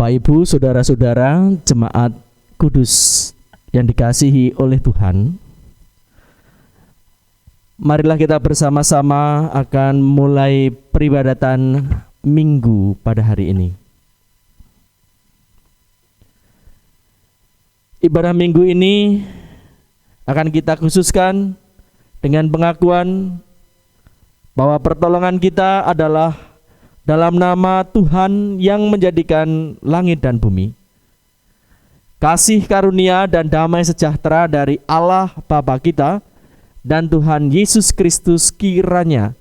Bapak Ibu, saudara-saudara, jemaat kudus yang dikasihi oleh Tuhan, marilah kita bersama-sama akan mulai peribadatan Minggu pada hari ini. Ibadah Minggu ini akan kita khususkan dengan pengakuan bahwa pertolongan kita adalah dalam nama Tuhan yang menjadikan langit dan bumi. Kasih karunia dan damai sejahtera dari Allah Bapa kita dan Tuhan Yesus Kristus kiranya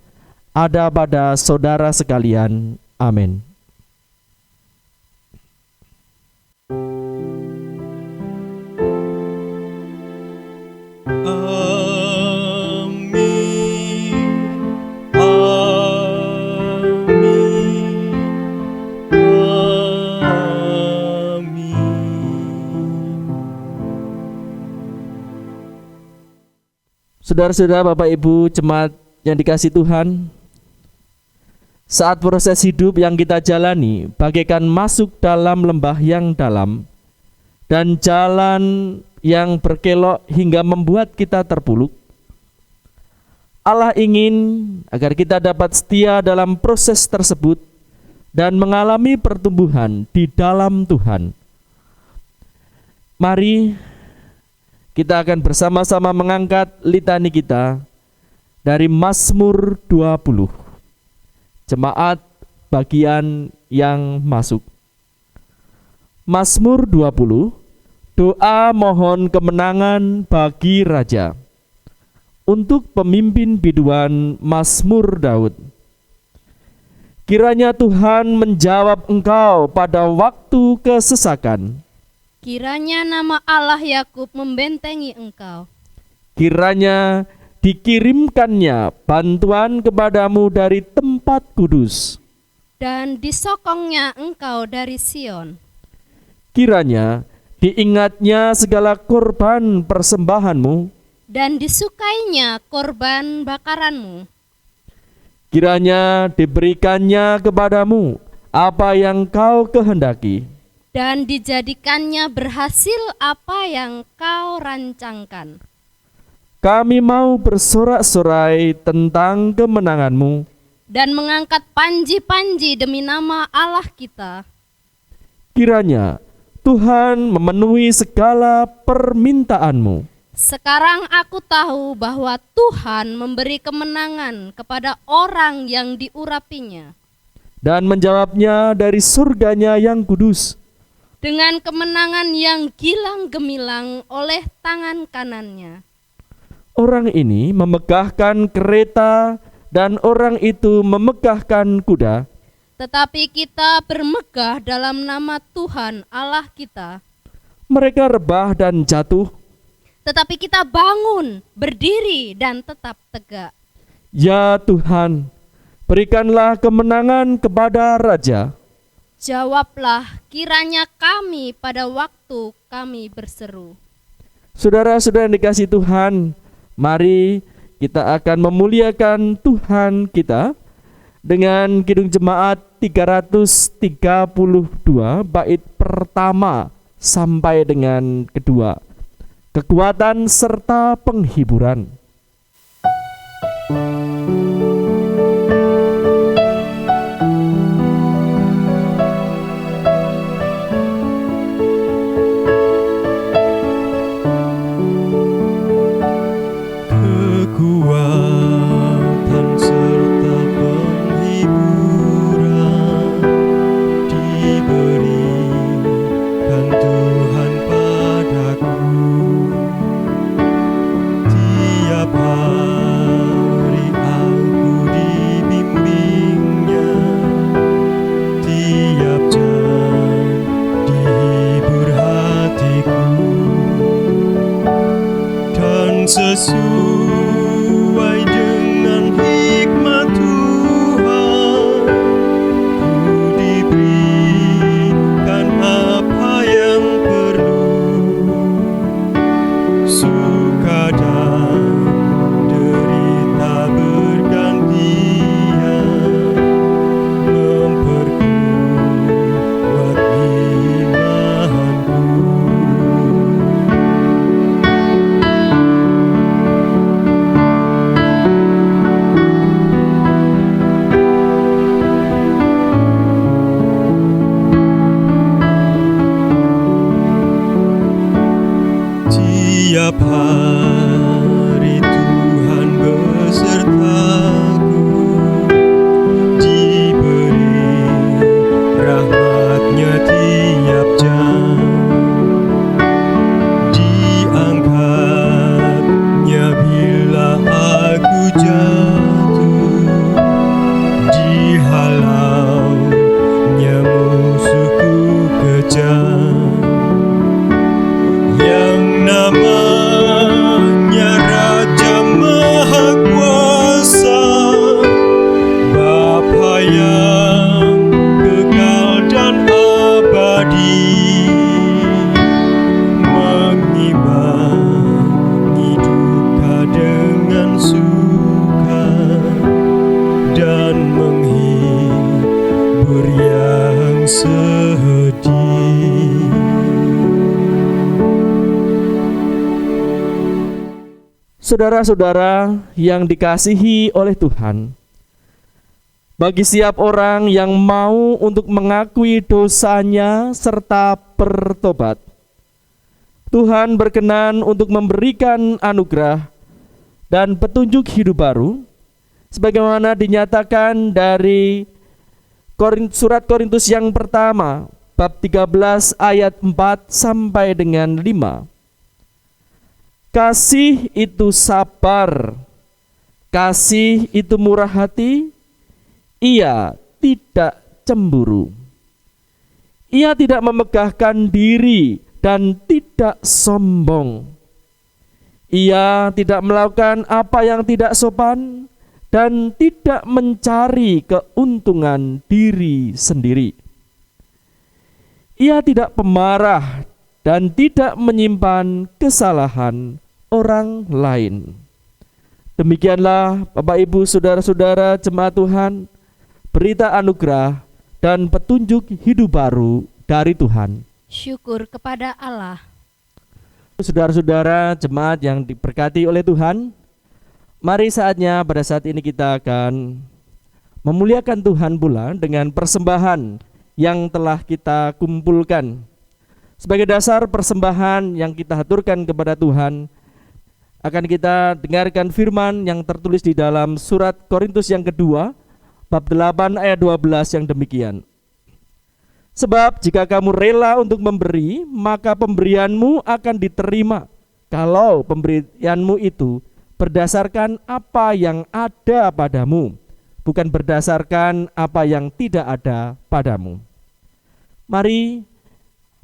ada pada saudara sekalian. Amin. Saudara-saudara, Bapak Ibu, jemaat yang dikasihi Tuhan, saat proses hidup yang kita jalani bagaikan masuk dalam lembah yang dalam dan jalan yang berkelok hingga membuat kita terpuruk, Allah ingin agar kita dapat setia dalam proses tersebut dan mengalami pertumbuhan di dalam Tuhan. Mari kita akan bersama-sama mengangkat litani kita dari Mazmur 20. Jemaat bagian yang masuk. Mazmur 20, doa mohon kemenangan bagi Raja. Untuk pemimpin biduan Mazmur Daud. Kiranya Tuhan menjawab engkau pada waktu kesesakan. Kiranya nama Allah Yakub membentengi engkau. Kiranya dikirimkannya bantuan kepadamu dari tempat kudus. Dan disokongnya engkau dari Sion. Kiranya diingatnya segala korban persembahanmu. Dan disukainya korban bakaranmu. Kiranya diberikannya kepadamu apa yang kau kehendaki. Dan dijadikannya berhasil apa yang kau rancangkan. Kami mau bersorak-sorai tentang kemenanganmu Dan mengangkat panji-panji demi nama Allah kita. Kiranya Tuhan memenuhi segala permintaanmu. Sekarang aku tahu bahwa Tuhan memberi kemenangan kepada orang yang diurapinya. Dan menjawabnya dari surganya yang kudus. Dengan kemenangan yang gilang gemilang oleh tangan kanannya. Orang ini memegahkan kereta dan orang itu memegahkan kuda. Tetapi kita bermegah dalam nama Tuhan Allah kita. Mereka rebah dan jatuh. Tetapi kita bangun, berdiri dan tetap tegak. Ya Tuhan, berikanlah kemenangan kepada Raja. Jawablah kiranya kami pada waktu kami berseru. Saudara-saudara yang dikasihi Tuhan, mari kita akan memuliakan Tuhan kita dengan Kidung Jemaat 332 bait pertama sampai dengan kedua. Kekuatan serta penghiburan. Sesuai dengan Saudara-saudara yang dikasihi oleh Tuhan, bagi setiap orang yang mau untuk mengakui dosanya serta bertobat, Tuhan berkenan untuk memberikan anugerah dan petunjuk hidup baru, sebagaimana dinyatakan dari surat Korintus yang pertama, bab 13 ayat 4 sampai dengan 5. Kasih itu sabar, kasih itu murah hati, ia tidak cemburu, ia tidak memegahkan diri dan tidak sombong, ia tidak melakukan apa yang tidak sopan dan tidak mencari keuntungan diri sendiri. Ia tidak pemarah dan tidak menyimpan kesalahan orang lain. Demikianlah Bapak Ibu saudara-saudara jemaat Tuhan, berita anugerah dan petunjuk hidup baru dari Tuhan. Syukur kepada Allah. Saudara-saudara jemaat yang diberkati oleh Tuhan, mari saatnya pada saat ini kita akan memuliakan Tuhan pula dengan persembahan yang telah kita kumpulkan. Sebagai dasar persembahan yang kita haturkan kepada Tuhan, akan kita dengarkan firman yang tertulis di dalam surat Korintus yang kedua, bab 8 ayat 12 yang demikian. Sebab jika kamu rela untuk memberi, maka pemberianmu akan diterima, kalau pemberianmu itu berdasarkan apa yang ada padamu, bukan berdasarkan apa yang tidak ada padamu. Mari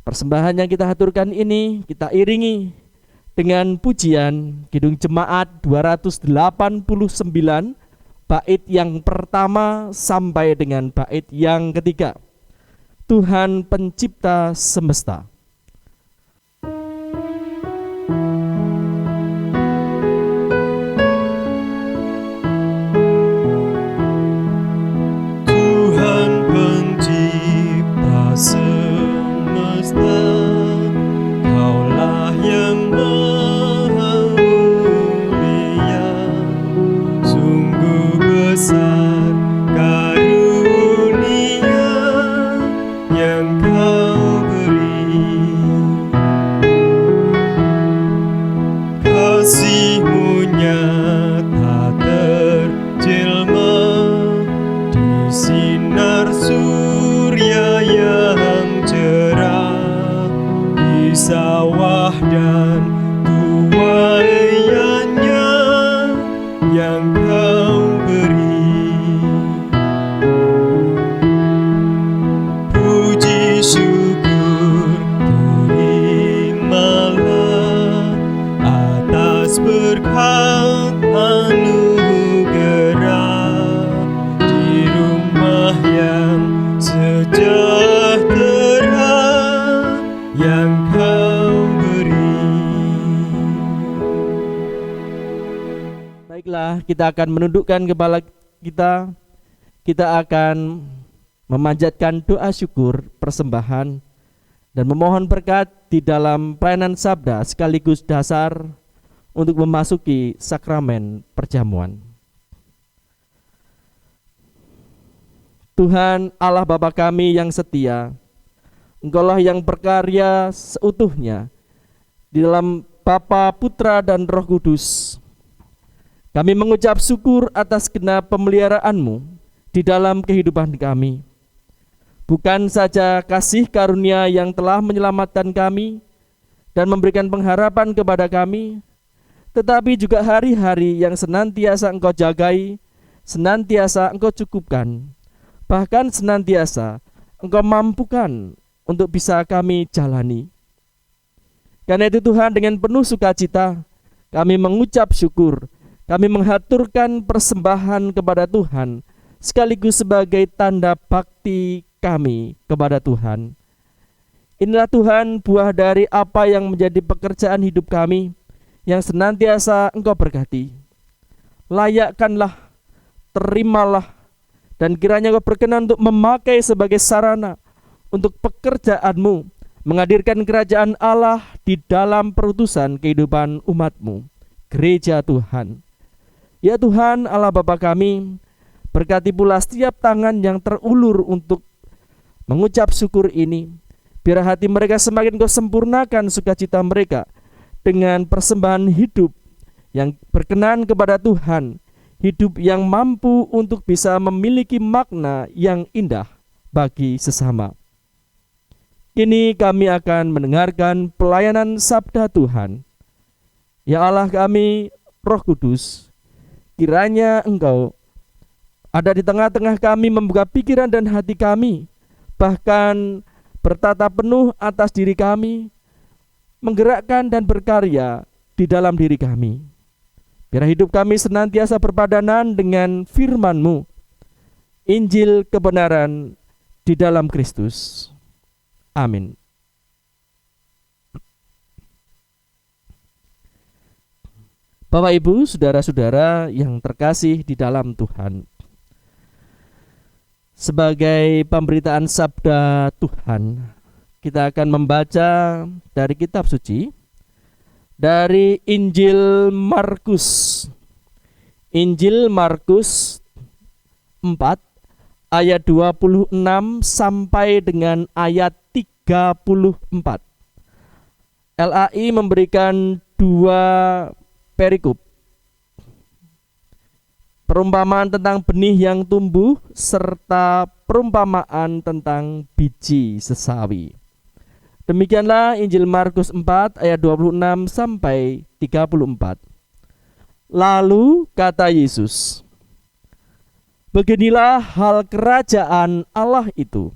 persembahan yang kita haturkan ini kita iringi dengan pujian Kidung Jemaat 289, bait yang pertama sampai dengan bait yang ketiga. Tuhan pencipta semesta. Tuhan pencipta semesta, Kaulah yang maha mulia, sungguh besar karunia yang Kau beri. Kasih-Mu nyata terjelma di sinar surya yang cerah, di sawah dan tuaiannya yang Kau beri. Puji syukur terimalah atas berkat anugerah di rumah yang sejahtera yang Kau beri. Baiklah, kita akan menundukkan kepala kita. Kita akan memanjatkan doa syukur persembahan dan memohon berkat di dalam pelayanan sabda sekaligus dasar untuk memasuki sakramen perjamuan. Tuhan Allah Bapa kami yang setia, Engkaulah yang berkarya seutuhnya di dalam Bapa, Putra, dan Roh Kudus. Kami mengucap syukur atas genap pemeliharaan-Mu di dalam kehidupan kami. Bukan saja kasih karunia yang telah menyelamatkan kami dan memberikan pengharapan kepada kami, tetapi juga hari-hari yang senantiasa Engkau jagai, senantiasa Engkau cukupkan, bahkan senantiasa Engkau mampukan untuk bisa kami jalani. Karena itu Tuhan, dengan penuh sukacita kami mengucap syukur, kami menghaturkan persembahan kepada Tuhan sekaligus sebagai tanda bakti kami kepada Tuhan. Inilah Tuhan buah dari apa yang menjadi pekerjaan hidup kami yang senantiasa Engkau berkati. Layakkanlah, terimalah, dan kiranya Engkau berkenan untuk memakai sebagai sarana untuk pekerjaan-Mu, menghadirkan kerajaan Allah di dalam perutusan kehidupan umat-Mu. gereja Tuhan. Ya Tuhan Allah Bapa kami, berkati pula setiap tangan yang terulur untuk mengucap syukur ini. Biar hati mereka semakin Kau sempurnakan sukacita mereka dengan persembahan hidup yang berkenan kepada Tuhan, hidup yang mampu untuk bisa memiliki makna yang indah bagi sesama. Kini kami akan mendengarkan pelayanan sabda Tuhan. Ya Allah kami, Roh Kudus, kiranya Engkau ada di tengah-tengah kami, membuka pikiran dan hati kami, bahkan bertatap penuh atas diri kami, menggerakkan dan berkarya di dalam diri kami. Biar hidup kami senantiasa berpadanan dengan firman-Mu, Injil kebenaran di dalam Kristus. Amin. Bapak Ibu, saudara-saudara yang terkasih di dalam Tuhan, sebagai pemberitaan sabda Tuhan, kita akan membaca dari kitab suci, dari Injil Markus. Injil Markus 4 ayat 26 sampai dengan ayat 34. LAI memberikan 2 perikop. Perumpamaan tentang benih yang tumbuh serta perumpamaan tentang biji sesawi. Demikianlah Injil Markus 4 ayat 26 sampai 34. Lalu kata Yesus, beginilah hal kerajaan Allah itu.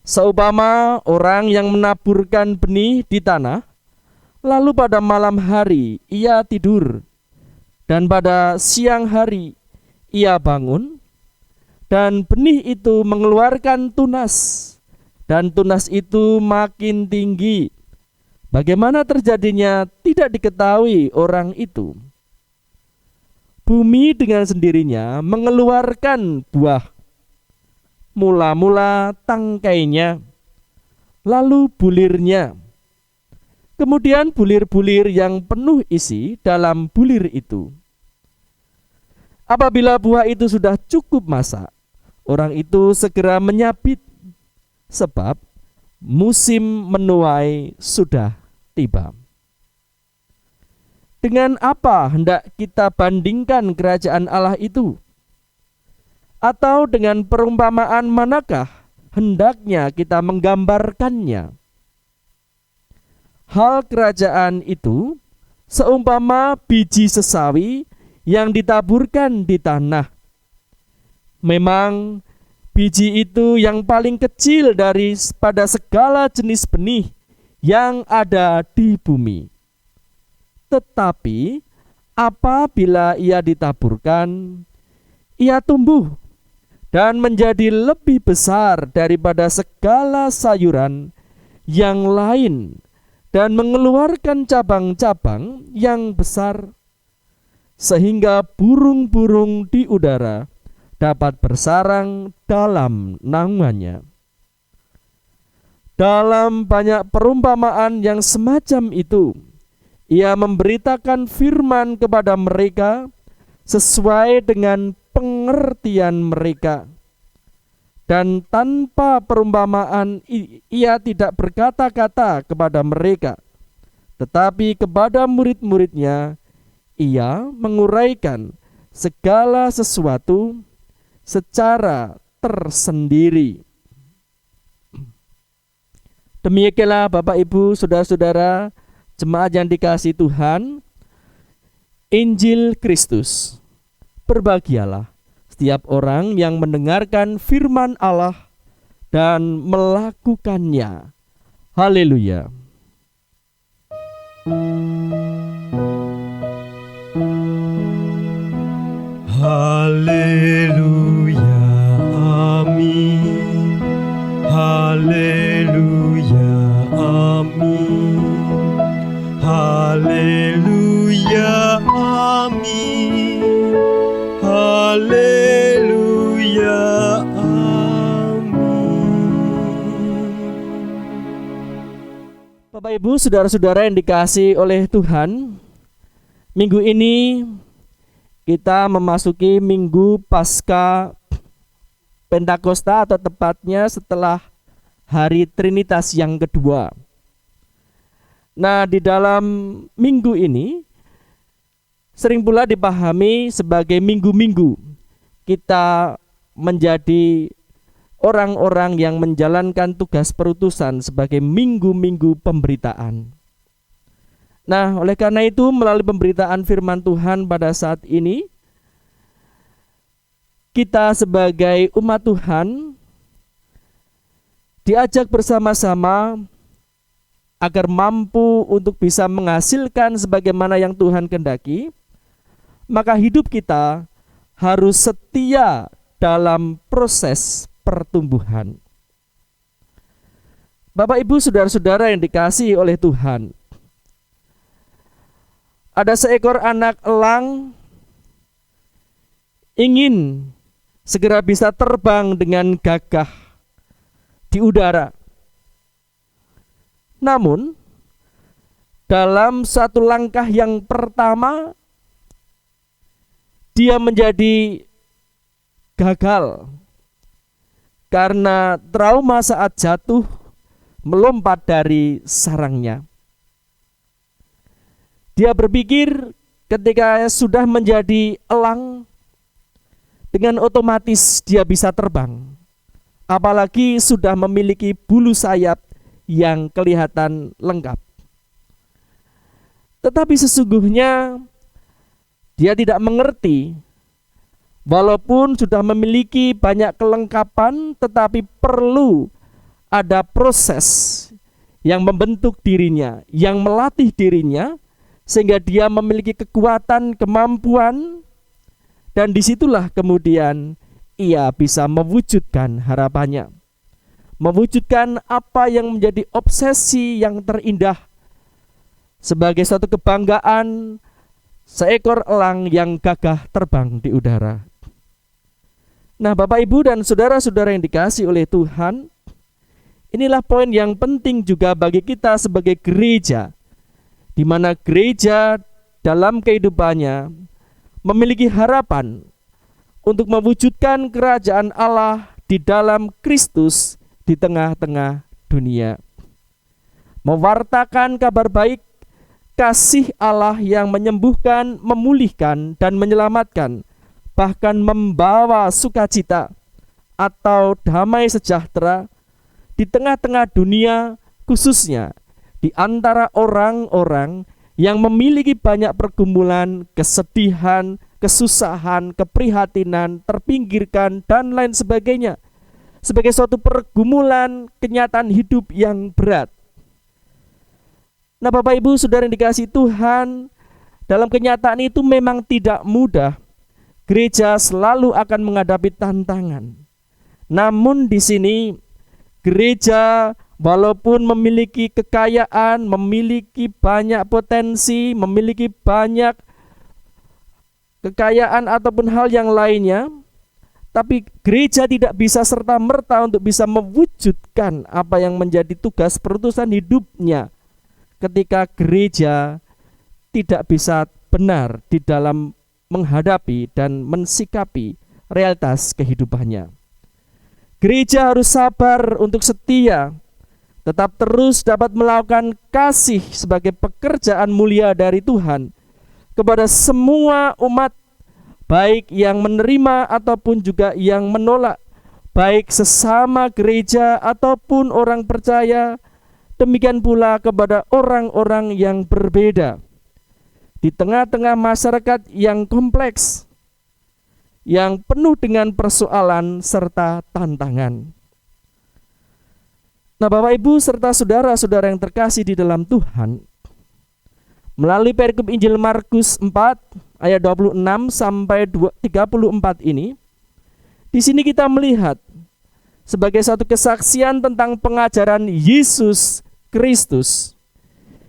Seumpama orang yang menaburkan benih di tanah, lalu pada malam hari ia tidur, dan pada siang hari ia bangun, dan benih itu mengeluarkan tunas, dan tunas itu makin tinggi. Bagaimana terjadinya tidak diketahui orang itu. Bumi dengan sendirinya mengeluarkan buah, mula-mula tangkainya, lalu bulirnya, kemudian bulir-bulir yang penuh isi dalam bulir itu. Apabila buah itu sudah cukup masak, orang itu segera menyabit, sebab musim menuai sudah tiba. Dengan apa hendak kita bandingkan kerajaan Allah itu? Atau dengan perumpamaan manakah hendaknya kita menggambarkannya? Hal kerajaan itu seumpama biji sesawi yang ditaburkan di tanah. Memang biji itu yang paling kecil daripada segala jenis benih yang ada di bumi. Tetapi apabila ia ditaburkan, ia tumbuh dan menjadi lebih besar daripada segala sayuran yang lain, dan mengeluarkan cabang-cabang yang besar, sehingga burung-burung di udara dapat bersarang dalam naungannya. Dalam banyak perumpamaan yang semacam itu, ia memberitakan firman kepada mereka sesuai dengan pengertian mereka. Dan tanpa perumpamaan ia tidak berkata-kata kepada mereka, tetapi kepada murid-muridnya ia menguraikan segala sesuatu secara tersendiri. Demikianlah Bapak Ibu saudara-saudara jemaat yang dikasihi Tuhan, Injil Kristus. Berbahagialah setiap orang yang mendengarkan firman Allah dan melakukannya. Haleluya. Haleluya, amin. Haleluya, amin. Haleluya, amin. Haleluya, amin. Bapak Ibu saudara-saudara yang dikasihi oleh Tuhan, Minggu ini kita memasuki Minggu Pasca Pentakosta, atau tepatnya setelah hari Trinitas yang kedua. Nah, di dalam minggu ini sering pula dipahami sebagai minggu-minggu kita menjadi orang-orang yang menjalankan tugas perutusan sebagai minggu-minggu pemberitaan. Nah, oleh karena itu melalui pemberitaan firman Tuhan pada saat ini, kita sebagai umat Tuhan diajak bersama-sama agar mampu untuk bisa menghasilkan sebagaimana yang Tuhan kehendaki. Maka hidup kita harus setia dalam proses pertumbuhan. Bapak, Ibu, saudara-saudara yang dikasihi oleh Tuhan, ada seekor anak elang ingin segera bisa terbang dengan gagah di udara. Namun, dalam satu langkah yang pertama, dia menjadi gagal karena trauma saat jatuh melompat dari sarangnya. Dia berpikir ketika sudah menjadi elang, dengan otomatis dia bisa terbang, apalagi sudah memiliki bulu sayap yang kelihatan lengkap. Tetapi sesungguhnya dia tidak mengerti, walaupun sudah memiliki banyak kelengkapan, tetapi perlu ada proses yang membentuk dirinya, yang melatih dirinya, sehingga dia memiliki kekuatan, kemampuan. Dan disitulah kemudian ia bisa mewujudkan harapannya, mewujudkan apa yang menjadi obsesi yang terindah sebagai suatu kebanggaan, seekor elang yang gagah terbang di udara. Nah, Bapak, Ibu, dan saudara-saudara yang dikasihi oleh Tuhan, inilah poin yang penting juga bagi kita sebagai gereja, di mana gereja dalam kehidupannya memiliki harapan untuk mewujudkan kerajaan Allah di dalam Kristus di tengah-tengah dunia. Mewartakan kabar baik kasih Allah yang menyembuhkan, memulihkan, dan menyelamatkan, bahkan membawa sukacita atau damai sejahtera di tengah-tengah dunia, khususnya di antara orang-orang yang memiliki banyak pergumulan, kesedihan, kesusahan, keprihatinan, terpinggirkan, dan lain sebagainya, sebagai suatu pergumulan kenyataan hidup yang berat. Nah, Bapak, Ibu, saudara yang dikasihi Tuhan, dalam kenyataan itu memang tidak mudah. Gereja selalu akan menghadapi tantangan. Namun di sini gereja walaupun memiliki kekayaan, memiliki banyak potensi, memiliki banyak kekayaan ataupun hal yang lainnya, tapi gereja tidak bisa serta-merta untuk bisa mewujudkan apa yang menjadi tugas perutusan hidupnya ketika gereja tidak bisa benar di dalam menghadapi dan mensikapi realitas kehidupannya. Gereja harus sabar untuk setia, tetap terus dapat melakukan kasih sebagai pekerjaan mulia dari Tuhan kepada semua umat, baik yang menerima ataupun juga yang menolak, baik sesama gereja ataupun orang percaya, demikian pula kepada orang-orang yang berbeda. Di tengah-tengah masyarakat yang kompleks, yang penuh dengan persoalan serta tantangan. Nah, Bapak, Ibu, serta saudara-saudara yang terkasih di dalam Tuhan, melalui perikop Injil Markus 4 ayat 26 sampai 34 ini, di sini kita melihat sebagai satu kesaksian tentang pengajaran Yesus Kristus.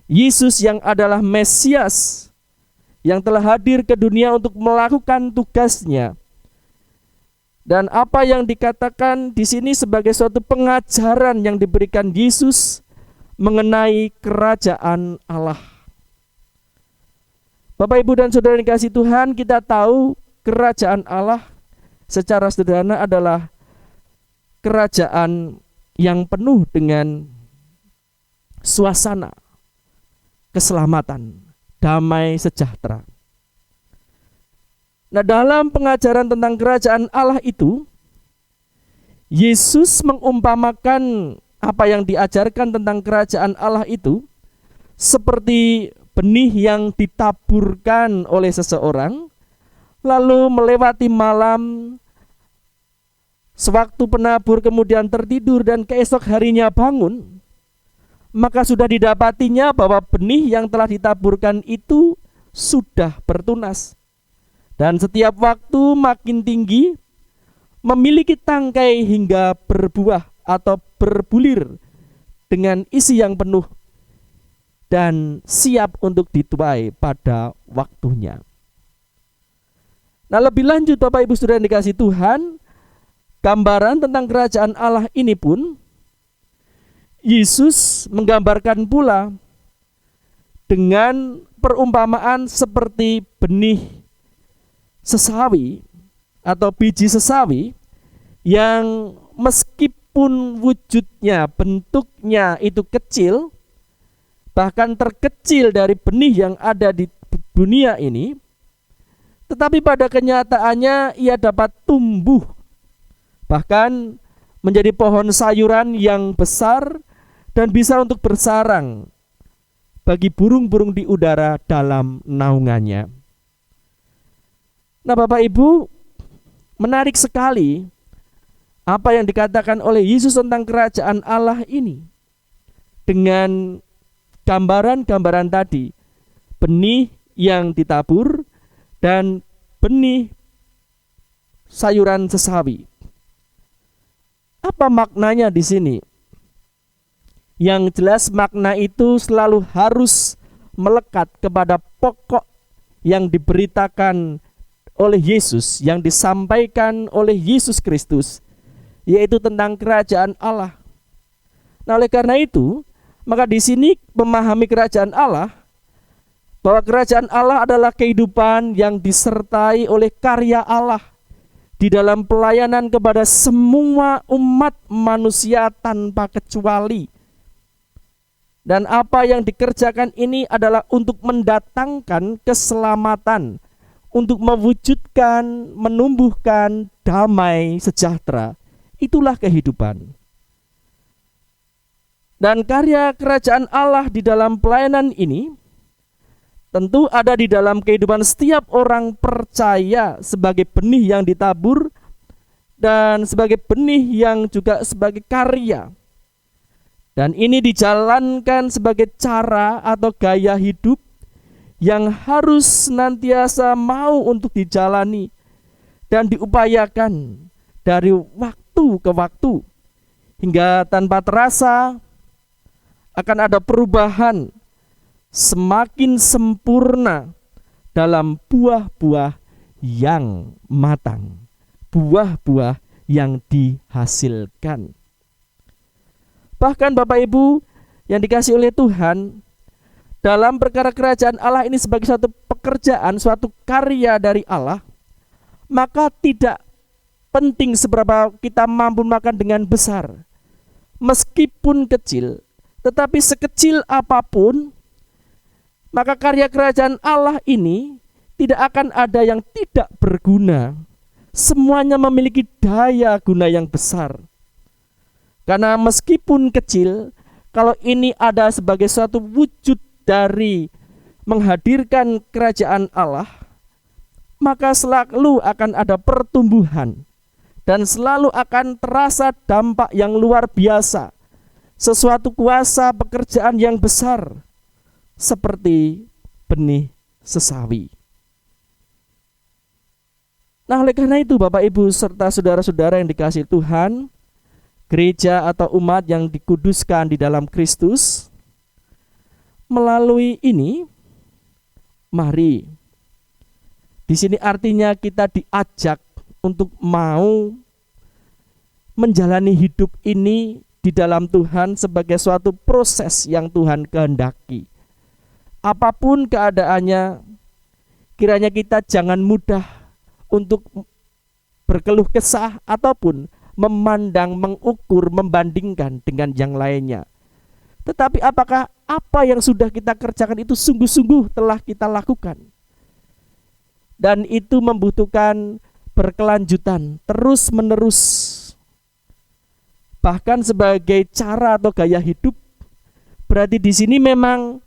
Yesus yang adalah Mesias, yang telah hadir ke dunia untuk melakukan tugasnya. Dan apa yang dikatakan di sini sebagai suatu pengajaran yang diberikan Yesus mengenai kerajaan Allah. Bapak Ibu dan Saudara yang dikasihi Tuhan, kita tahu kerajaan Allah secara sederhana adalah kerajaan yang penuh dengan suasana keselamatan, damai sejahtera. Nah, dalam pengajaran tentang kerajaan Allah itu, Yesus mengumpamakan apa yang diajarkan tentang kerajaan Allah itu seperti benih yang ditaburkan oleh seseorang, lalu melewati malam, sewaktu penabur kemudian tertidur dan keesok harinya bangun, maka sudah didapatinya bahwa benih yang telah ditaburkan itu sudah bertunas. Dan setiap waktu makin tinggi, memiliki tangkai hingga berbuah atau berbulir dengan isi yang penuh dan siap untuk dituai pada waktunya. Nah, lebih lanjut Bapak Ibu Saudara yang dikasihi Tuhan, gambaran tentang kerajaan Allah ini pun Yesus menggambarkan pula dengan perumpamaan seperti benih sesawi atau biji sesawi yang meskipun wujudnya, bentuknya itu kecil, bahkan terkecil dari benih yang ada di dunia ini, tetapi pada kenyataannya ia dapat tumbuh, bahkan menjadi pohon sayuran yang besar dan bisa untuk bersarang bagi burung-burung di udara dalam naungannya. Nah, Bapak Ibu, menarik sekali apa yang dikatakan oleh Yesus tentang kerajaan Allah ini. Dengan gambaran-gambaran tadi, benih yang ditabur dan benih sayuran sesawi. Apa maknanya di sini? Yang jelas makna itu selalu harus melekat kepada pokok yang diberitakan oleh Yesus, yang disampaikan oleh Yesus Kristus, yaitu tentang kerajaan Allah. Nah, oleh karena itu, maka di sini memahami kerajaan Allah, bahwa kerajaan Allah adalah kehidupan yang disertai oleh karya Allah di dalam pelayanan kepada semua umat manusia tanpa kecuali. Dan apa yang dikerjakan ini adalah untuk mendatangkan keselamatan, untuk mewujudkan, menumbuhkan damai sejahtera. Itulah kehidupan. Dan karya kerajaan Allah di dalam pelayanan ini tentu ada di dalam kehidupan setiap orang percaya sebagai benih yang ditabur dan sebagai benih yang juga sebagai karya. Dan ini dijalankan sebagai cara atau gaya hidup yang harus senantiasa mau untuk dijalani dan diupayakan dari waktu ke waktu, hingga tanpa terasa akan ada perubahan semakin sempurna dalam buah-buah yang matang, buah-buah yang dihasilkan. Bahkan Bapak Ibu yang dikasihi oleh Tuhan, dalam perkara kerajaan Allah ini sebagai suatu pekerjaan, suatu karya dari Allah, maka tidak penting seberapa kita mampu makan dengan besar, meskipun kecil, tetapi sekecil apapun, maka karya kerajaan Allah ini tidak akan ada yang tidak berguna. Semuanya memiliki daya guna yang besar. Karena meskipun kecil, kalau ini ada sebagai suatu wujud dari menghadirkan kerajaan Allah, maka selalu akan ada pertumbuhan dan selalu akan terasa dampak yang luar biasa, sesuatu kuasa pekerjaan yang besar seperti benih sesawi. Nah, oleh karena itu Bapak Ibu serta saudara-saudara yang dikasihi Tuhan, gereja atau umat yang dikuduskan di dalam Kristus, melalui ini, mari, di sini artinya kita diajak untuk mau menjalani hidup ini di dalam Tuhan sebagai suatu proses yang Tuhan kehendaki. Apapun keadaannya, kiranya kita jangan mudah untuk berkeluh kesah ataupun memandang, mengukur, membandingkan dengan yang lainnya. Tetapi apakah apa yang sudah kita kerjakan itu sungguh-sungguh telah kita lakukan? Dan itu membutuhkan berkelanjutan, terus-menerus. Bahkan sebagai cara atau gaya hidup, berarti di sini memang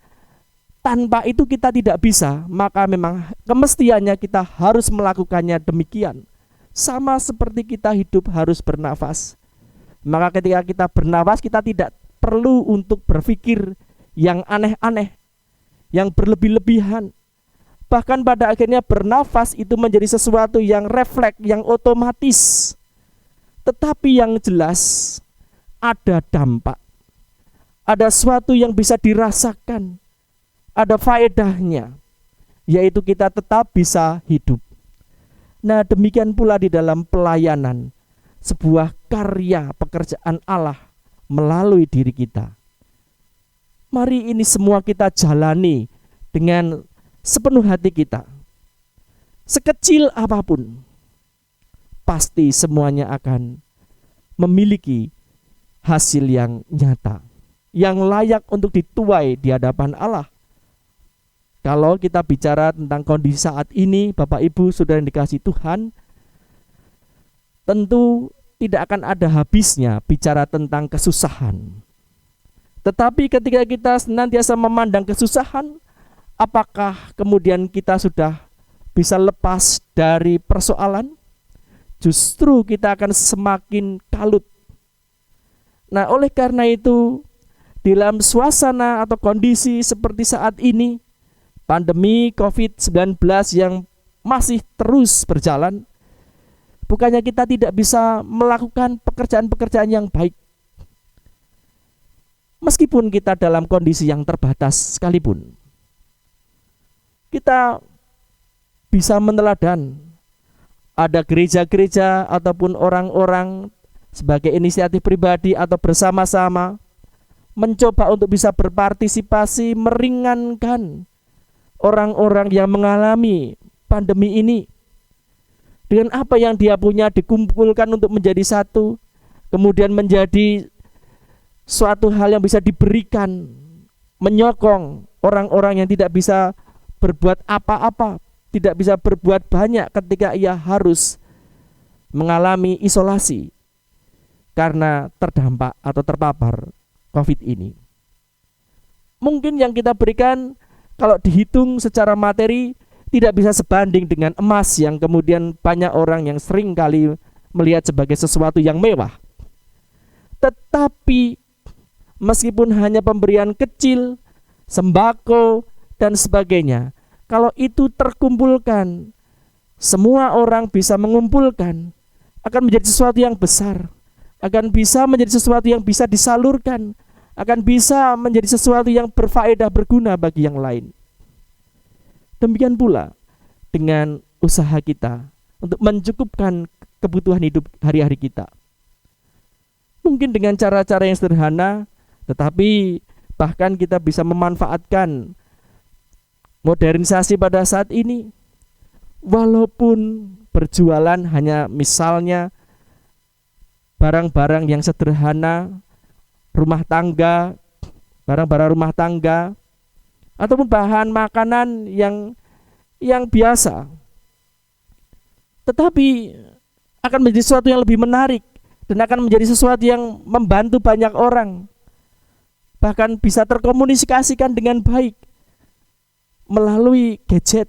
tanpa itu kita tidak bisa, maka memang kemestiannya kita harus melakukannya demikian. Sama seperti kita hidup harus bernafas. Maka ketika kita bernafas, kita tidak perlu untuk berpikir yang aneh-aneh, yang berlebih-lebihan. Bahkan pada akhirnya bernafas itu menjadi sesuatu yang refleks, yang otomatis. Tetapi yang jelas ada dampak, ada sesuatu yang bisa dirasakan, ada faedahnya, yaitu kita tetap bisa hidup. Nah, demikian pula di dalam pelayanan, sebuah karya pekerjaan Allah melalui diri kita. Mari ini semua kita jalani dengan sepenuh hati kita. Sekecil apapun, pasti semuanya akan memiliki hasil yang nyata, yang layak untuk dituai di hadapan Allah. Kalau kita bicara tentang kondisi saat ini, Bapak Ibu Saudara yang dikasihi Tuhan, tentu tidak akan ada habisnya bicara tentang kesusahan. Tetapi ketika kita senantiasa memandang kesusahan, apakah kemudian kita sudah bisa lepas dari persoalan? Justru kita akan semakin kalut. Nah, oleh karena itu, dalam suasana atau kondisi seperti saat ini, pandemi COVID-19 yang masih terus berjalan, bukannya kita tidak bisa melakukan pekerjaan-pekerjaan yang baik. Meskipun kita dalam kondisi yang terbatas sekalipun, kita bisa meneladan. Ada gereja-gereja ataupun orang-orang sebagai inisiatif pribadi atau bersama-sama mencoba untuk bisa berpartisipasi meringankan orang-orang yang mengalami pandemi ini. Dengan apa yang dia punya dikumpulkan untuk menjadi satu, kemudian menjadi suatu hal yang bisa diberikan, menyokong orang-orang yang tidak bisa berbuat apa-apa, tidak bisa berbuat banyak ketika ia harus mengalami isolasi karena terdampak atau terpapar COVID ini. Mungkin yang kita berikan kalau dihitung secara materi tidak bisa sebanding dengan emas yang kemudian banyak orang yang sering kali melihat sebagai sesuatu yang mewah. Tetapi meskipun hanya pemberian kecil, sembako dan sebagainya, kalau itu terkumpulkan, semua orang bisa mengumpulkan, akan menjadi sesuatu yang besar, akan bisa menjadi sesuatu yang bisa disalurkan, akan bisa menjadi sesuatu yang berfaedah, berguna bagi yang lain. Demikian pula dengan usaha kita untuk mencukupkan kebutuhan hidup hari-hari kita. Mungkin dengan cara-cara yang sederhana, tetapi bahkan kita bisa memanfaatkan modernisasi pada saat ini. Walaupun berjualan hanya misalnya barang-barang yang sederhana, rumah tangga, barang-barang rumah tangga, ataupun bahan makanan yang biasa, tetapi akan menjadi sesuatu yang lebih menarik dan akan menjadi sesuatu yang membantu banyak orang, bahkan bisa terkomunikasikan dengan baik melalui gadget,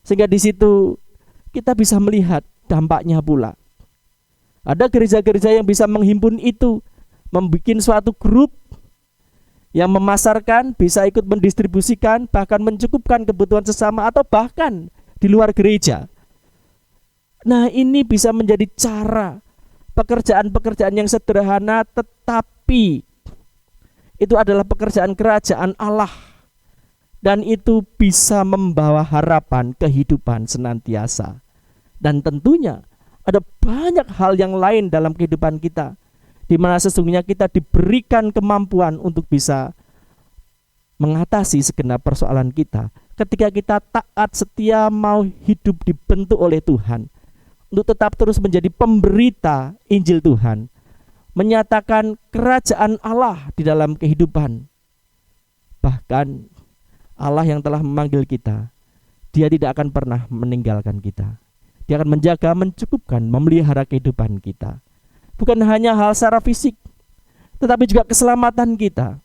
sehingga di situ kita bisa melihat dampaknya pula. Ada gereja-gereja yang bisa menghimpun itu, membuat suatu grup yang memasarkan, bisa ikut mendistribusikan, bahkan mencukupkan kebutuhan sesama atau bahkan di luar gereja. Nah, ini bisa menjadi cara pekerjaan-pekerjaan yang sederhana, tetapi itu adalah pekerjaan kerajaan Allah, dan itu bisa membawa harapan kehidupan senantiasa. Dan tentunya ada banyak hal yang lain dalam kehidupan kita, di mana sesungguhnya kita diberikan kemampuan untuk bisa mengatasi segenap persoalan kita ketika kita taat, setia, mau hidup dibentuk oleh Tuhan untuk tetap terus menjadi pemberita Injil Tuhan, menyatakan kerajaan Allah di dalam kehidupan. Bahkan Allah yang telah memanggil kita, Dia tidak akan pernah meninggalkan kita. Dia akan menjaga, mencukupkan, memelihara kehidupan kita. Bukan hanya hal secara fisik, tetapi juga keselamatan kita.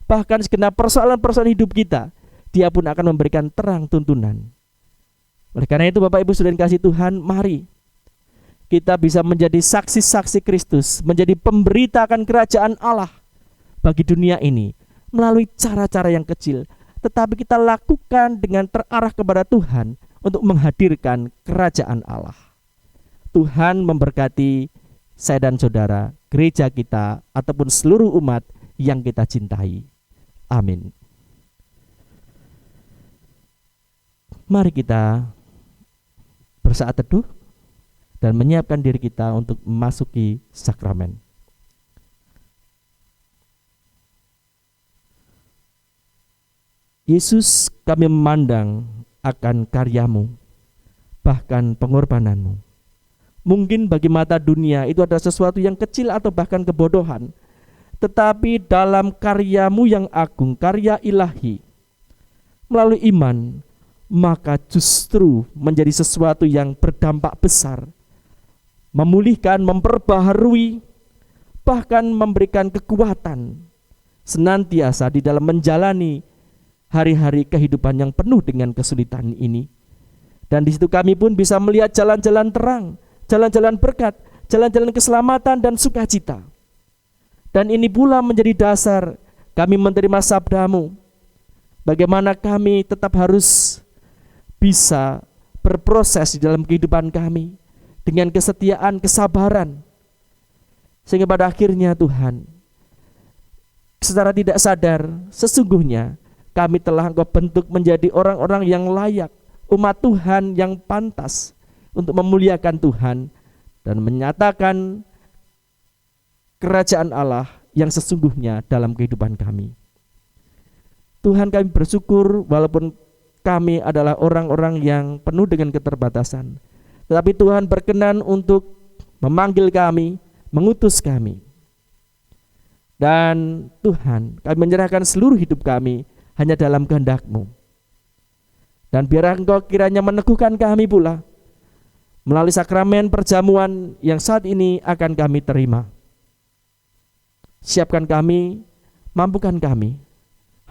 Bahkan segenap persoalan-persoalan hidup kita, Dia pun akan memberikan terang tuntunan. Oleh karena itu Bapak Ibu saudara yang kasih Tuhan, mari kita bisa menjadi saksi-saksi Kristus, menjadi pemberita akan kerajaan Allah bagi dunia ini melalui cara-cara yang kecil, tetapi kita lakukan dengan terarah kepada Tuhan untuk menghadirkan kerajaan Allah. Tuhan memberkati saya dan saudara, gereja kita, ataupun seluruh umat yang kita cintai. Amin. Mari kita bersaat teduh dan menyiapkan diri kita untuk memasuki sakramen. Yesus, kami memandang akan karyamu, bahkan pengorbananmu. Mungkin bagi mata dunia itu adalah sesuatu yang kecil atau bahkan kebodohan, tetapi dalam karyamu yang agung, karya ilahi, melalui iman, maka justru menjadi sesuatu yang berdampak besar, memulihkan, memperbaharui, bahkan memberikan kekuatan senantiasa di dalam menjalani hari-hari kehidupan yang penuh dengan kesulitan ini. Dan di situ kami pun bisa melihat jalan-jalan terang, jalan-jalan berkat, jalan-jalan keselamatan dan sukacita. Dan ini pula menjadi dasar kami menerima sabdamu, bagaimana kami tetap harus bisa berproses di dalam kehidupan kami dengan kesetiaan, kesabaran, sehingga pada akhirnya Tuhan, secara tidak sadar, sesungguhnya kami telah Engkau bentuk menjadi orang-orang yang layak, umat Tuhan yang pantas untuk memuliakan Tuhan dan menyatakan kerajaan Allah yang sesungguhnya dalam kehidupan kami. Tuhan, kami bersyukur walaupun kami adalah orang-orang yang penuh dengan keterbatasan, tetapi Tuhan berkenan untuk memanggil kami, mengutus kami. Dan Tuhan, kami menyerahkan seluruh hidup kami hanya dalam kehendak-Mu. Dan biar Engkau kiranya meneguhkan kami pula melalui sakramen perjamuan yang saat ini akan kami terima. Siapkan kami, mampukan kami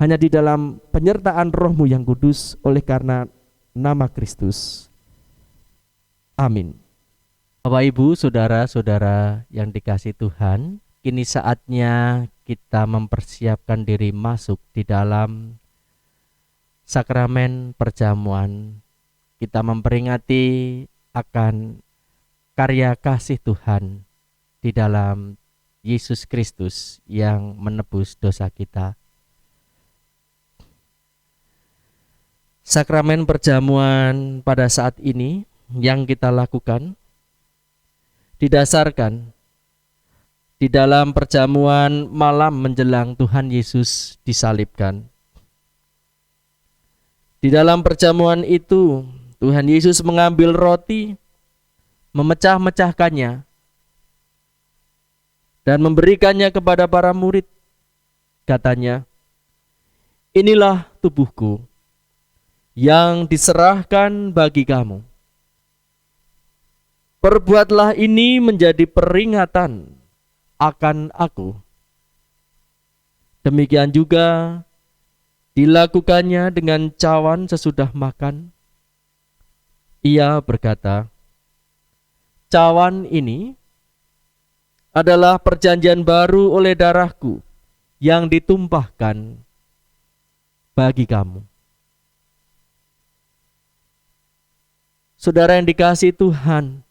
hanya di dalam penyertaan Roh-Mu yang kudus oleh karena nama Kristus. Amin. Bapak Ibu, saudara-saudara yang dikasihi Tuhan, kini saatnya kita mempersiapkan diri masuk di dalam sakramen perjamuan. Kita memperingati akan karya kasih Tuhan di dalam Yesus Kristus yang menebus dosa kita. Sakramen perjamuan pada saat ini yang kita lakukan didasarkan di dalam perjamuan malam menjelang Tuhan Yesus disalibkan. Di dalam perjamuan itu, Tuhan Yesus mengambil roti, memecah-mecahkannya, dan memberikannya kepada para murid. Katanya, "Inilah tubuhku yang diserahkan bagi kamu. Perbuatlah ini menjadi peringatan akan aku." Demikian juga dilakukannya dengan cawan sesudah makan. Ia berkata, "Cawan ini adalah perjanjian baru oleh darahku yang ditumpahkan bagi kamu." Saudara yang dikasihi Tuhan,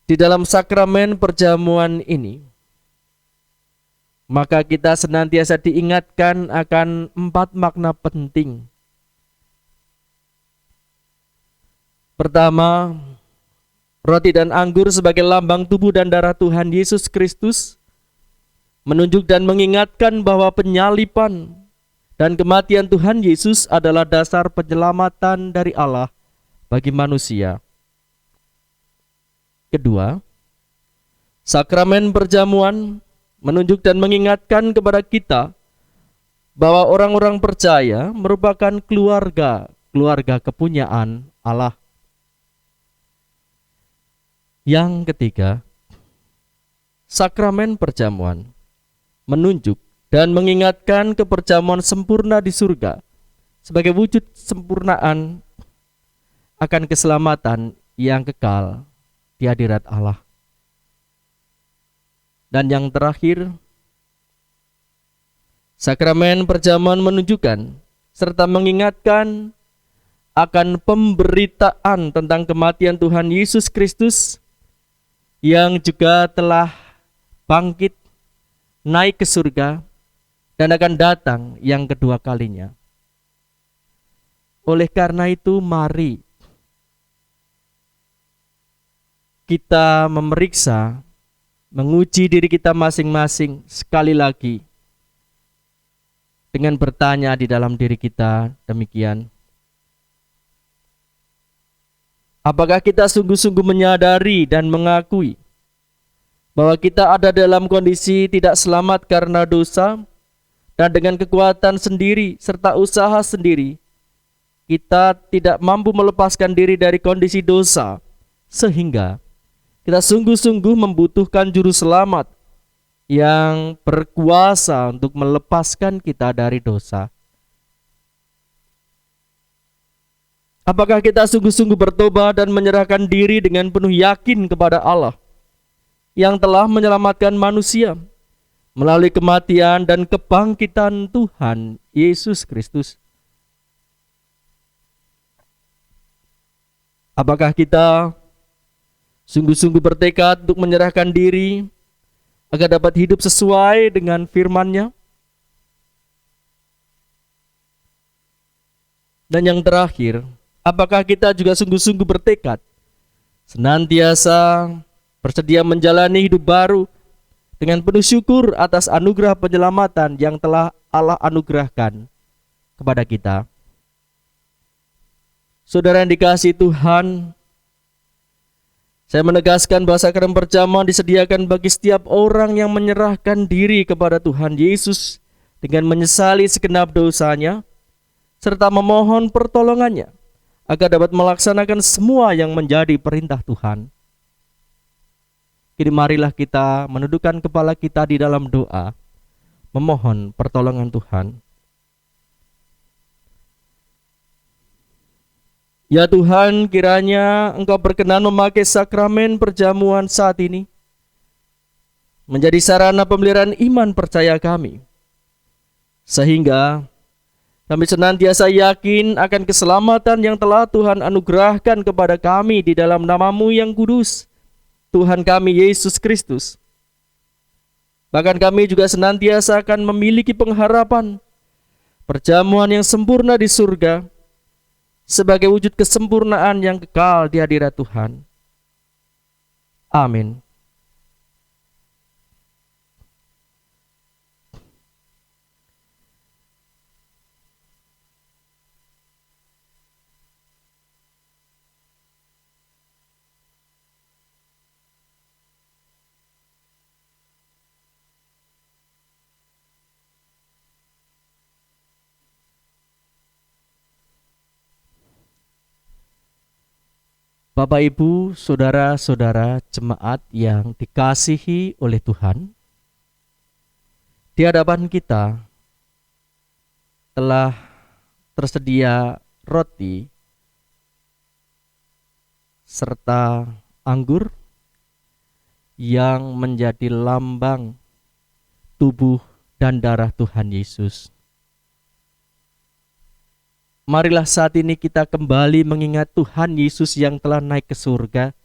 di dalam sakramen perjamuan ini, maka kita senantiasa diingatkan akan 4 makna penting. Pertama, roti dan anggur sebagai lambang tubuh dan darah Tuhan Yesus Kristus menunjuk dan mengingatkan bahwa penyaliban Dan kematian Tuhan Yesus adalah dasar penyelamatan dari Allah bagi manusia. Kedua, sakramen perjamuan menunjuk dan mengingatkan kepada kita bahwa orang-orang percaya merupakan keluarga kepunyaan Allah. Yang ketiga, sakramen perjamuan menunjuk dan mengingatkan keperjamuan sempurna di surga sebagai wujud sempurnaan akan keselamatan yang kekal di hadirat Allah. Dan yang terakhir, sakramen perjamuan menunjukkan serta mengingatkan akan pemberitaan tentang kematian Tuhan Yesus Kristus yang juga telah bangkit, naik ke surga, dan akan datang yang kedua kalinya. Oleh karena itu, mari kita memeriksa, menguji diri kita masing-masing sekali lagi dengan bertanya di dalam diri kita demikian. Apakah kita sungguh-sungguh menyadari dan mengakui bahwa kita ada dalam kondisi tidak selamat karena dosa, dan dengan kekuatan sendiri serta usaha sendiri, kita tidak mampu melepaskan diri dari kondisi dosa, sehingga kita sungguh-sungguh membutuhkan juru selamat yang berkuasa untuk melepaskan kita dari dosa. Apakah kita sungguh-sungguh bertobat dan menyerahkan diri dengan penuh yakin kepada Allah yang telah menyelamatkan manusia melalui kematian dan kebangkitan Tuhan Yesus Kristus? Apakah kita sungguh-sungguh bertekad untuk menyerahkan diri agar dapat hidup sesuai dengan firman-Nya? Dan yang terakhir, apakah kita juga sungguh-sungguh bertekad senantiasa bersedia menjalani hidup baru dengan penuh syukur atas anugerah penyelamatan yang telah Allah anugerahkan kepada kita? Saudara yang dikasihi Tuhan, saya menegaskan bahwa sakramen perjamuan disediakan bagi setiap orang yang menyerahkan diri kepada Tuhan Yesus dengan menyesali segenap dosanya, serta memohon pertolongannya agar dapat melaksanakan semua yang menjadi perintah Tuhan. Kini marilah kita menundukkan kepala kita di dalam doa, memohon pertolongan Tuhan. Ya Tuhan, kiranya Engkau berkenan memakai sakramen perjamuan saat ini menjadi sarana pemeliharaan iman percaya kami, sehingga kami senantiasa yakin akan keselamatan yang telah Tuhan anugerahkan kepada kami di dalam nama-Mu yang kudus, Tuhan kami Yesus Kristus. Bahkan kami juga senantiasa akan memiliki pengharapan perjamuan yang sempurna di surga sebagai wujud kesempurnaan yang kekal di hadirat Tuhan. Amin. Bapak, Ibu, saudara-saudara jemaat yang dikasihi oleh Tuhan, di hadapan kita telah tersedia roti serta anggur yang menjadi lambang tubuh dan darah Tuhan Yesus. Marilah saat ini kita kembali mengingat Tuhan Yesus yang telah naik ke surga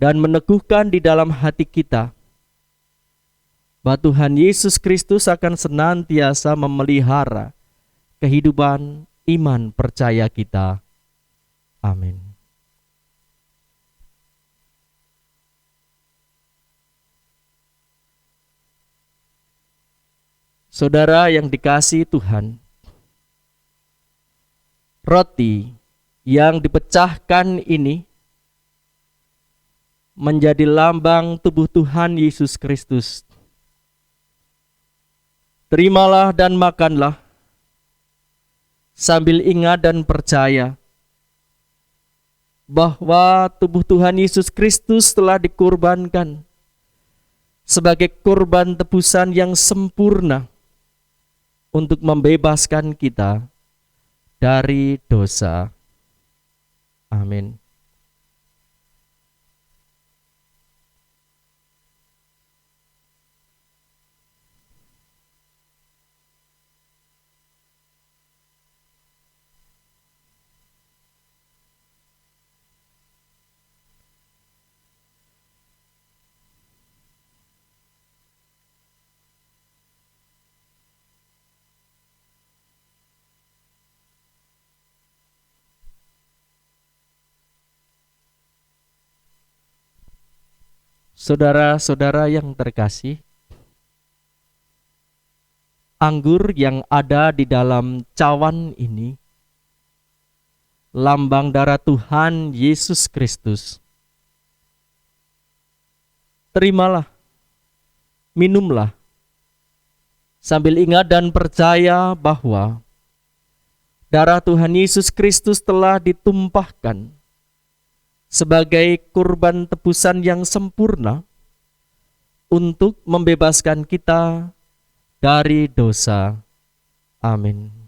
dan meneguhkan di dalam hati kita bahwa Tuhan Yesus Kristus akan senantiasa memelihara kehidupan iman percaya kita. Amin. Saudara yang dikasihi Tuhan, roti yang dipecahkan ini menjadi lambang tubuh Tuhan Yesus Kristus. Terimalah dan makanlah, sambil ingat dan percaya bahwa tubuh Tuhan Yesus Kristus telah dikorbankan sebagai korban tebusan yang sempurna untuk membebaskan kita dari dosa. Amin. Saudara-saudara yang terkasih, anggur yang ada di dalam cawan ini lambang darah Tuhan Yesus Kristus. Terimalah, minumlah, sambil ingat dan percaya bahwa darah Tuhan Yesus Kristus telah ditumpahkan sebagai kurban tebusan yang sempurna untuk membebaskan kita dari dosa. Amin.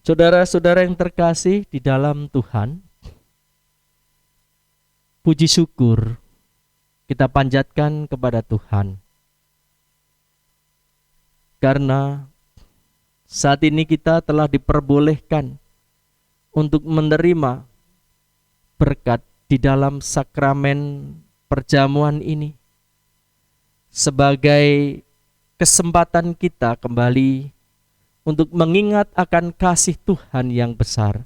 Saudara-saudara yang terkasih di dalam Tuhan, puji syukur kita panjatkan kepada Tuhan. Karena saat ini kita telah diperbolehkan untuk menerima berkat di dalam sakramen perjamuan ini sebagai kesempatan kita kembali untuk mengingat akan kasih Tuhan yang besar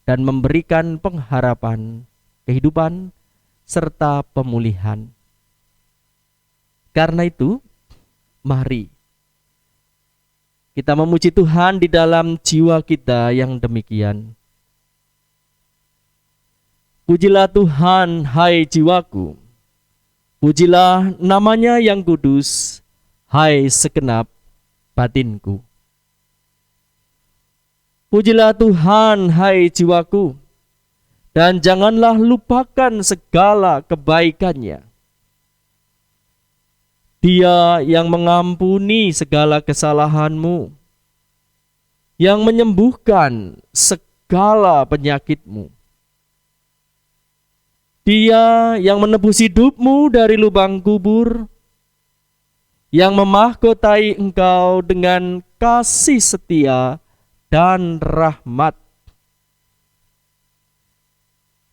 dan memberikan pengharapan, kehidupan, serta pemulihan. Karena itu, mari kita memuji Tuhan di dalam jiwa kita yang demikian. Pujilah Tuhan, hai jiwaku. Pujilah namanya yang kudus, hai segenap batinku. Pujilah Tuhan, hai jiwaku, dan janganlah lupakan segala kebaikannya. Dia yang mengampuni segala kesalahanmu, yang menyembuhkan segala penyakitmu. Dia yang menebus hidupmu dari lubang kubur, yang memahkotai engkau dengan kasih setia dan rahmat.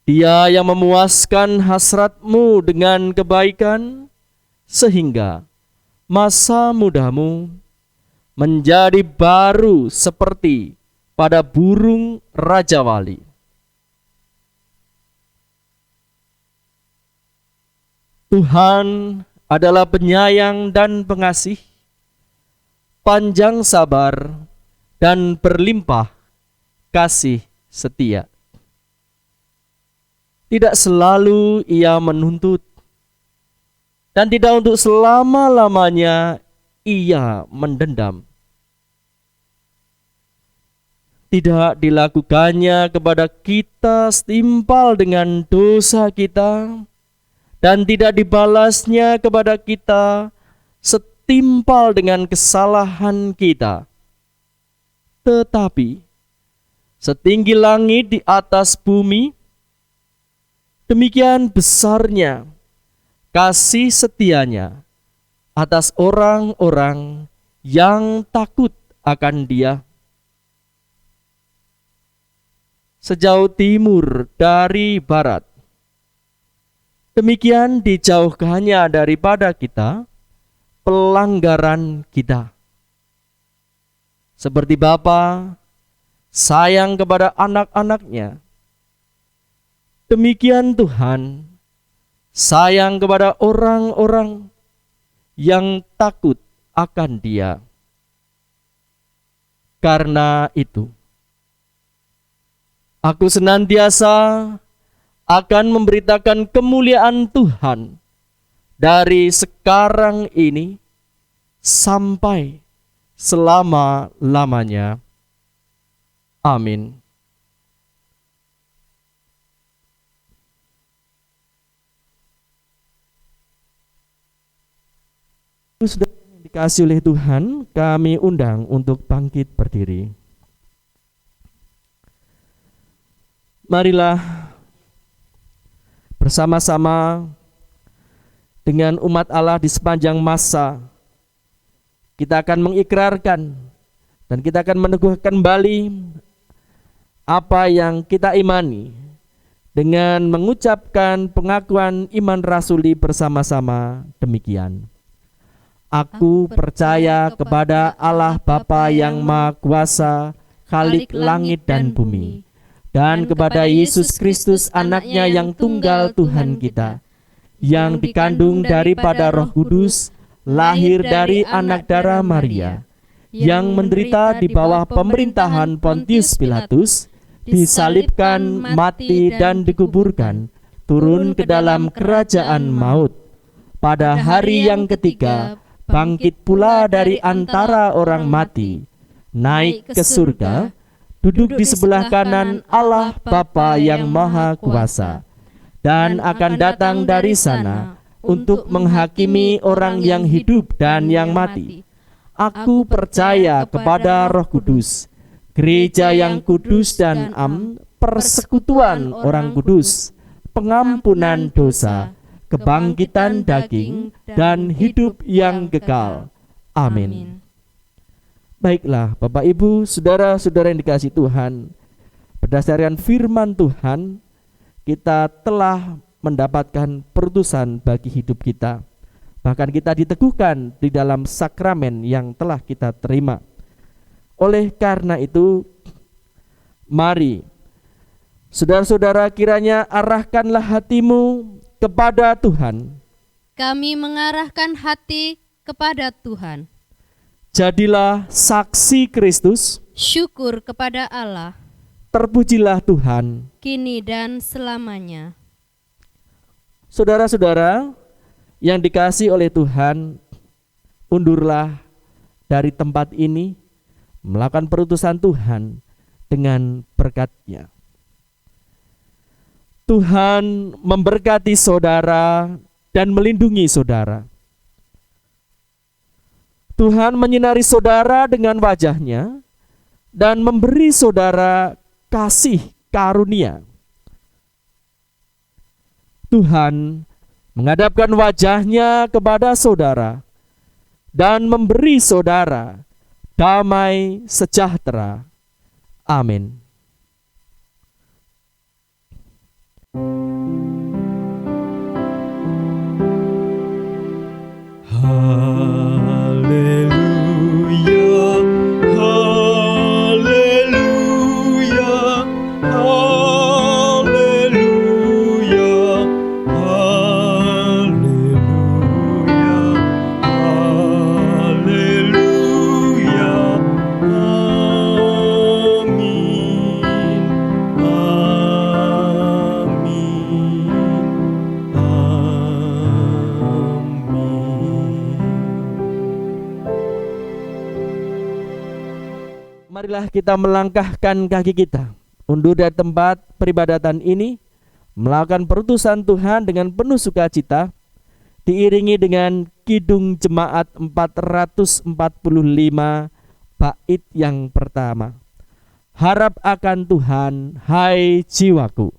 Dia yang memuaskan hasratmu dengan kebaikan, sehingga masa mudamu menjadi baru seperti pada burung rajawali. Tuhan adalah penyayang dan pengasih, panjang sabar, dan berlimpah kasih setia. Tidak selalu ia menuntut, dan tidak untuk selama-lamanya ia mendendam. Tidak dilakukannya kepada kita setimpal dengan dosa kita, dan tidak dibalasnya kepada kita setimpal dengan kesalahan kita. Tetapi setinggi langit di atas bumi, demikian besarnya kasih setianya atas orang-orang yang takut akan Dia. sejauh timur dari barat. Demikian dijauhkannya daripada kita pelanggaran kita. Seperti Bapa sayang kepada anak-anaknya, demikian Tuhan sayang kepada orang-orang yang takut akan Dia. Karena itu, aku senantiasa akan memberitakan kemuliaan Tuhan dari sekarang ini sampai selama-lamanya. Amin. Sudah dikasih oleh Tuhan, kami undang untuk bangkit berdiri. Marilah bersama-sama dengan umat Allah di sepanjang masa kita akan mengikrarkan dan kita akan meneguhkan kembali apa yang kita imani dengan mengucapkan pengakuan iman rasuli bersama-sama demikian. Aku percaya kepada Allah Bapa yang Maha Kuasa, Khalik langit dan bumi, dan kepada Yesus Kristus anaknya yang tunggal Tuhan kita, yang dikandung daripada Roh Kudus, lahir dari anak darah Maria, yang menderita di bawah pemerintahan Pontius Pilatus, disalibkan, mati dan dikuburkan, turun ke dalam kerajaan maut. Pada hari yang ketiga, bangkit pula dari antara orang mati, naik ke surga, duduk di sebelah kanan Allah Bapa yang Maha Kuasa, dan akan datang dari sana untuk menghakimi orang yang hidup dan yang mati. Aku percaya kepada Roh Kudus, gereja yang kudus dan persekutuan orang kudus, pengampunan dosa, kebangkitan daging, dan hidup yang kekal. Amin. Baiklah, Bapak Ibu, saudara-saudara yang dikasihi Tuhan, berdasarkan firman Tuhan, kita telah mendapatkan perutusan bagi hidup kita. Bahkan kita diteguhkan di dalam sakramen yang telah kita terima. Oleh karena itu, mari, saudara-saudara, kiranya arahkanlah hatimu kepada Tuhan. Kami mengarahkan hati kepada Tuhan. Jadilah saksi Kristus. Syukur kepada Allah. Terpujilah Tuhan Kini dan selamanya. Saudara-saudara yang dikasihi oleh Tuhan, undurlah dari tempat ini melakukan perutusan Tuhan dengan berkat-Nya. Tuhan memberkati saudara dan melindungi saudara. Tuhan menyinari saudara dengan wajah-Nya dan memberi saudara kasih karunia. Tuhan menghadapkan wajah-Nya kepada saudara dan memberi saudara damai sejahtera. Amin. Haleluya, haleluya, haleluya, haleluya, haleluya, amin, amin, Marilah kita melangkahkan kaki kita, undur dari tempat peribadatan ini, melakukan perutusan Tuhan dengan penuh sukacita, diiringi dengan Kidung Jemaat 445 bait yang pertama. Harap akan Tuhan, hai jiwaku.